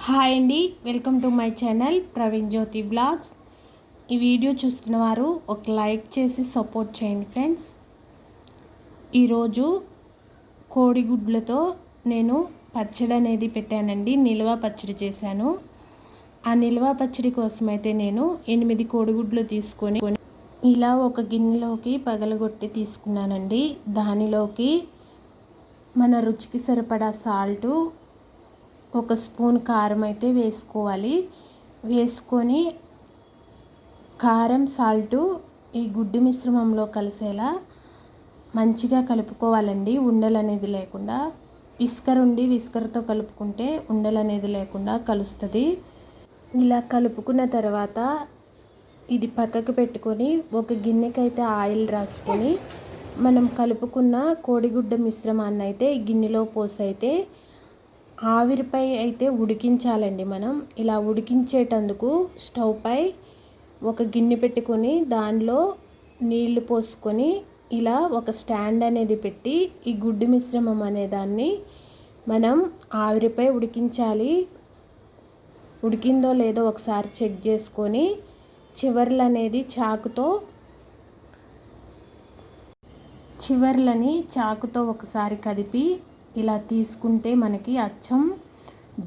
Hi అండి, welcome to my channel Praveen Jyothi blogs. ఈ video చూస్తున్న వారు ఒక లైక్ చేసి సపోర్ట్ చేయండి ఫ్రెండ్స్. ఈరోజు కోడిగుడ్లతో నేను పచ్చడి అనేది పెట్టానండి. నిల్వ పచ్చడి చేశాను. ఆ నిల్వ పచ్చడి కోసం అయితే నేను 8 కోడిగుడ్లు తీసుకొని ఇలా ఒక గిన్నెలోకి పగలగొట్టి తీసుకున్నానండి. దానిలోకి మన రుచికి సరిపడా సాల్టు, ఒక స్పూన్ కారం అయితే వేసుకోవాలి. వేసుకొని కారం సాల్టు ఈ గుడ్డు మిశ్రమంలో కలిసేలా మంచిగా కలుపుకోవాలండి. ఉండలు అనేది లేకుండా విస్కర్తో కలుపుకుంటే ఉండలు అనేది లేకుండా కలుస్తుంది. ఇలా కలుపుకున్న తర్వాత ఇది పక్కకు పెట్టుకొని ఒక గిన్నెకైతే ఆయిల్ రాసుకొని మనం కలుపుకున్న కోడిగుడ్డ మిశ్రమాన్ని అయితే ఈ గిన్నెలో పోసి అయితే ఆవిరిపై అయితే ఉడికించాలండి. మనం ఇలా ఉడికించేటందుకు స్టవ్ పై ఒక గిన్నె పెట్టుకొని దానిలో నీళ్లు పోసుకొని ఇలా ఒక స్టాండ్ అనేది పెట్టి ఈ గుడ్డు మిశ్రమం అనే దాన్ని మనం ఆవిరిపై ఉడికించాలి. ఉడికిందో లేదో ఒకసారి చెక్ చేసుకొని చివర్లని చాకుతో ఒకసారి కదిపి ఇలా తీసుకుంటే మనకి అచ్చం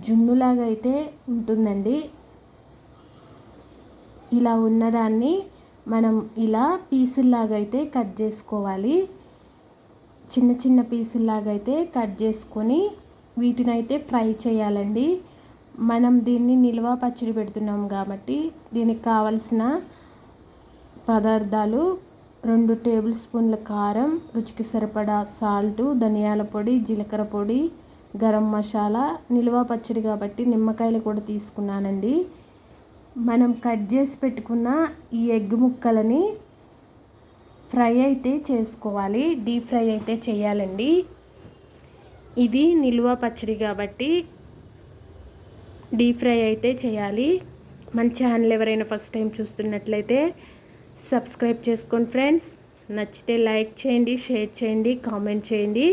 జున్నులాగా అయితే ఉంటుందండి. ఇలా ఉన్నదాన్ని మనం ఇలా పీసుల్లాగా అయితే కట్ చేసుకోవాలి. చిన్న చిన్న పీసుల్లాగా అయితే కట్ చేసుకొని వీటిని అయితే ఫ్రై చేయాలండి. మనం దీన్ని నిల్వ పచ్చడి పెడుతున్నాం కాబట్టి దీనికి కావలసిన పదార్థాలు 2 టేబుల్ స్పూన్ల కారం, రుచికి సరిపడా సాల్టు, ధనియాల పొడి, జీలకర్ర పొడి, గరం మసాలా. నిల్వ పచ్చడి కాబట్టి నిమ్మకాయలు కూడా తీసుకున్నానండి. మనం కట్ చేసి పెట్టుకున్న ఈ ఎగ్ ముక్కలని ఫ్రై అయితే చేసుకోవాలి. డీప్ ఫ్రై అయితే చేయాలండి. ఇది నిల్వ పచ్చడి కాబట్టి డీప్ ఫ్రై అయితే చేయాలి. మన ఛానల్ ఎవరైనా ఫస్ట్ టైం చూస్తున్నట్లయితే సబ్స్క్రైబ్ చేసుకోండి ఫ్రెండ్స్. నచ్చితే లైక్ చేయండి, షేర్ చేయండి, కామెంట్ చేయండి.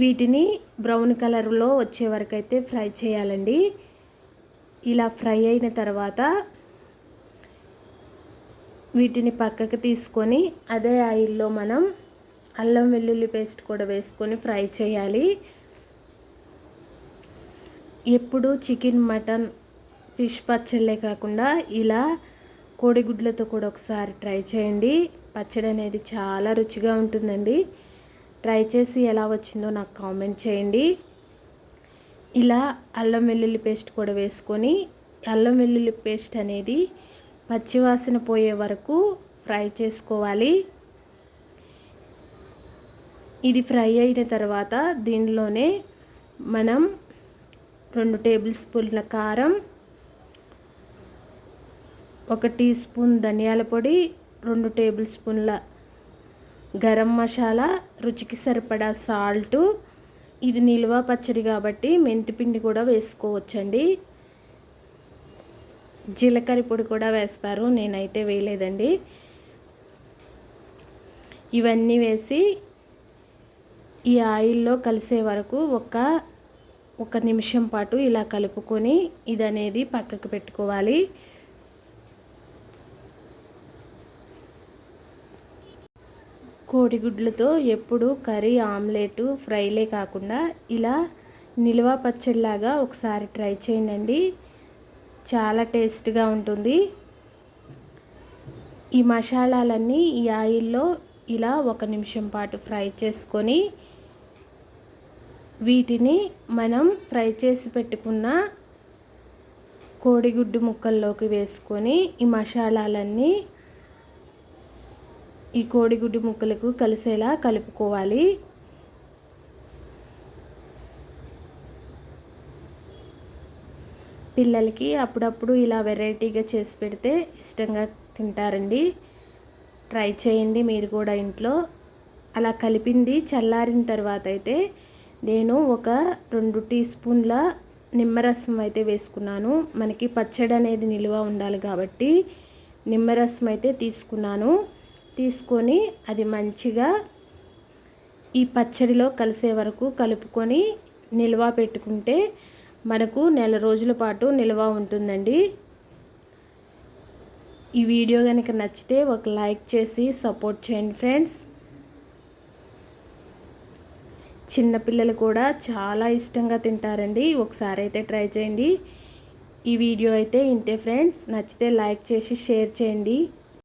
వీటిని బ్రౌన్ కలర్లో వచ్చే వరకు అయితే ఫ్రై చేయాలండి. ఇలా ఫ్రై అయిన తర్వాత వీటిని పక్కకు తీసుకొని అదే ఆయిల్లో మనం అల్లం వెల్లుల్లి పేస్ట్ కూడా వేసుకొని ఫ్రై చేయాలి. ఎప్పుడు చికెన్, మటన్, ఫిష్ పచ్చళ్ళే కాకుండా ఇలా కోడిగుడ్లతో కూడా ఒకసారి ట్రై చేయండి. పచ్చడి అనేది చాలా రుచిగా ఉంటుందండి. ట్రై చేసి ఎలా వచ్చిందో నాకు కామెంట్ చేయండి. ఇలా అల్లం వెల్లుల్లి పేస్ట్ కూడా వేసుకొని అల్లం వెల్లుల్లి పేస్ట్ అనేది పచ్చివాసన పోయే వరకు ఫ్రై చేసుకోవాలి. ఇది ఫ్రై అయిన తర్వాత దీనిలోనే మనం 2 టేబుల్ స్పూన్ల కారం, 1 టీ స్పూన్ ధనియాల పొడి, 2 టేబుల్ స్పూన్ల గరం మసాలా, రుచికి సరిపడా సాల్టు. ఇది నిల్వ పచ్చడి కాబట్టి మెంతిపిండి కూడా వేసుకోవచ్చండి. జీలకర్ర పొడి కూడా వేస్తారు, నేనైతే వేయలేదండి. ఇవన్నీ వేసి ఈ ఆయిల్లో కలిసే వరకు ఒక నిమిషం పాటు ఇలా కలుపుకొని ఇది అనేది పక్కకు పెట్టుకోవాలి. కోడిగుడ్లతో ఎప్పుడు కర్రీ, ఆమ్లెట్, ఫ్రైలే కాకుండా ఇలా నిల్వ పచ్చడిలాగా ఒకసారి ట్రై చేయండి. చాలా టేస్ట్గా ఉంటుంది. ఈ మసాలాలన్నీ ఈ ఆయిల్లో ఇలా 1 నిమిషం పాటు ఫ్రై చేసుకొని వీటిని మనం ఫ్రై చేసి పెట్టుకున్న కోడిగుడ్డు ముక్కల్లోకి వేసుకొని ఈ మసాలాలన్నీ ఈ కోడిగుడ్డు ముక్కలకు కలిసేలా కలుపుకోవాలి. పిల్లలకి అప్పుడప్పుడు ఇలా వెరైటీగా చేసి పెడితే ఇష్టంగా తింటారండి. ట్రై చేయండి మీరు కూడా ఇంట్లో. అలా కలిపింది చల్లారిన తర్వాత అయితే నేను ఒక 2 టీ స్పూన్ల నిమ్మరసం అయితే వేసుకున్నాను. మనకి పచ్చడి అనేది నిల్వ ఉండాలి కాబట్టి నిమ్మరసం అయితే తీసుకున్నాను. తీసుకొని అది మంచిగా ఈ పచ్చడిలో కలిసే వరకు కలుపుకొని నిల్వ పెట్టుకుంటే మనకు నెల రోజుల పాటు నిల్వ ఉంటుందండి. ఈ వీడియో కనుక నచ్చితే ఒక లైక్ చేసి సపోర్ట్ చేయండి ఫ్రెండ్స్. చిన్నపిల్లలు కూడా చాలా ఇష్టంగా తింటారండి. ఒకసారి అయితే ట్రై చేయండి. ఈ వీడియో అయితే ఇంతే ఫ్రెండ్స్. నచ్చితే లైక్ చేసి షేర్ చేయండి.